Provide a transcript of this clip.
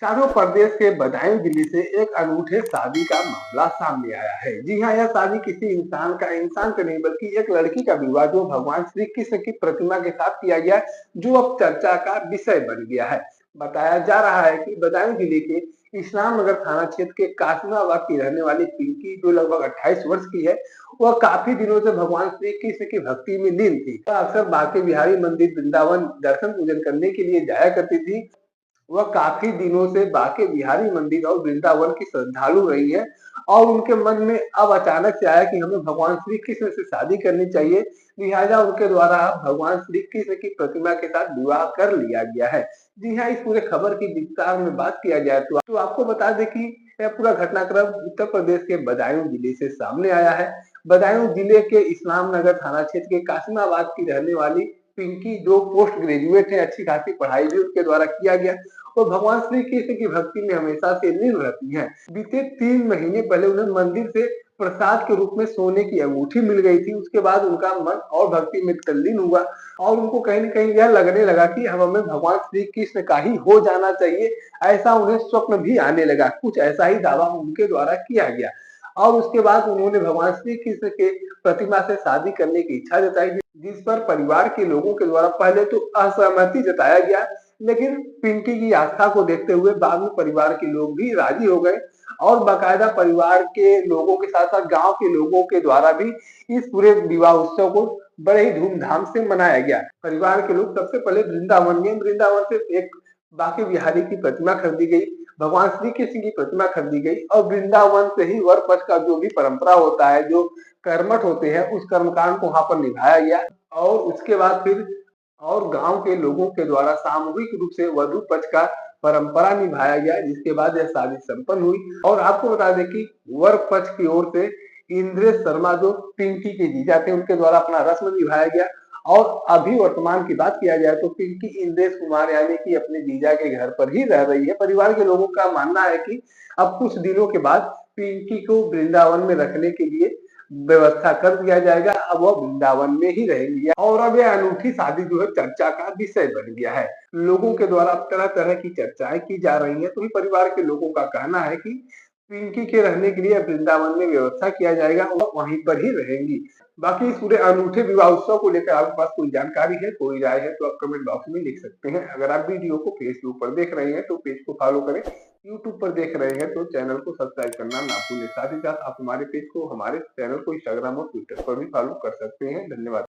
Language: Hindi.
शादो प्रदेश के बदायूं जिले से एक अनूठे शादी का मामला सामने आया है। जी हाँ, यह शादी किसी इंसान से नहीं बल्कि एक लड़की का विवाह जो भगवान श्री कृष्ण की प्रतिमा के साथ किया गया, जो अब चर्चा का विषय बन गया है। बताया जा रहा है कि बदायूं जिले के इस्लाम नगर थाना क्षेत्र के कासिमाबाद की रहने वाली पिंकी, जो लगभग 28 वर्ष की है, वह काफी दिनों से भगवान श्री कृष्ण की भक्ति में लीन थी। वह अक्सर बांके बिहारी मंदिर वृंदावन दर्शन पूजन करने के लिए जाया करती थी। वह काफी दिनों से बांके बिहारी मंदिर और वृंदावन की श्रद्धालु रही है और उनके मन में अब अचानक से आया कि हमें भगवान श्री कृष्ण से शादी करनी चाहिए। लिहाजा उनके द्वारा भगवान श्री कृष्ण की प्रतिमा के साथ विवाह कर लिया गया है। जी हाँ, इस पूरे खबर की विस्तार में बात किया जाए तो आपको बता दें कि यह पूरा घटनाक्रम उत्तर प्रदेश के बदायूं जिले से सामने आया है। बदायूं जिले के इस्लाम नगर थाना क्षेत्र के कासिमाबाद की रहने वाली पिंकी, जो पोस्ट ग्रेजुएट है, अच्छी खासी पढ़ाई भी उनके द्वारा किया गया, वो भगवान श्री कृष्ण की भक्ति में हमेशा से लीन रहती हैं। बीते 3 महीने पहले उन्हें मंदिर से प्रसाद के रूप में सोने की अंगूठी मिल गई थी। उसके बाद उनका मन और भक्ति में तल्लीन हुआ और उनको कहीं न कहीं यह लगने लगा कि अब हमें भगवान श्री कृष्ण का ही हो जाना चाहिए। ऐसा उन्हें स्वप्न भी आने लगा। कुछ ऐसा ही दावा उनके द्वारा किया गया और उसके बाद उन्होंने भगवान श्री कृष्ण के प्रतिमा से शादी करने की इच्छा जताई, जिस पर परिवार के लोगों के द्वारा पहले तो असहमति जताया गया, लेकिन पिंकी की आस्था को देखते हुए बाद में परिवार के लोग भी राजी हो गए और बाकायदा परिवार के लोगों के साथ साथ गांव के लोगों के द्वारा भी इस पूरे विवाह उत्सव को बड़े ही धूमधाम से मनाया गया। परिवार के लोग सबसे पहले वृंदावन गए। वृंदावन से एक बांके बिहारी की प्रतिमा खरीदी गई, भगवान श्री कृष्ण की प्रतिमा खरीदी गई और वृंदावन से ही वर पक्ष का जो भी परंपरा होता है, जो कर्मठ होते हैं, उस कर्मकांड को वहां पर निभाया गया और उसके बाद फिर और गांव के लोगों के द्वारा सामूहिक रूप से वधु पक्ष का परंपरा निभाया गया, जिसके बाद यह शादी संपन्न हुई। और आपको बता दें कि वर पक्ष की ओर से इंद्रेश शर्मा, जो पिंकी के जीजा थे, उनके द्वारा अपना रस्म निभाया गया और अभी वर्तमान की बात किया जाए तो पिंकी इंद्रेश कुमार यानी कि अपने जीजा के घर पर ही रह रही है। परिवार के लोगों का मानना है कि अब कुछ दिनों के बाद पिंकी को वृंदावन में रखने के लिए व्यवस्था कर दिया जाएगा। अब वह वृंदावन में ही रहेंगी और अब यह अनूठी शादी जो है चर्चा का विषय बन गया है। लोगों के द्वारा तरह तरह की चर्चाएं की जा रही है। तो परिवार के लोगों का कहना है कि पिंकी के रहने के लिए वृंदावन में व्यवस्था किया जाएगा और वहीं पर ही रहेंगी। बाकी इस पूरे अनूठे विवाह उत्सव को लेकर आपके पास कोई जानकारी है, कोई राय है, तो आप कमेंट बॉक्स में लिख सकते हैं। अगर आप वीडियो को फेसबुक पर देख रहे हैं तो पेज को फॉलो करें, यूट्यूब पर देख रहे हैं तो चैनल को सब्सक्राइब करना ना भूलें। साथ ही साथ आप हमारे पेज को, हमारे चैनल को इंस्टाग्राम और ट्विटर पर भी फॉलो कर सकते हैं। धन्यवाद।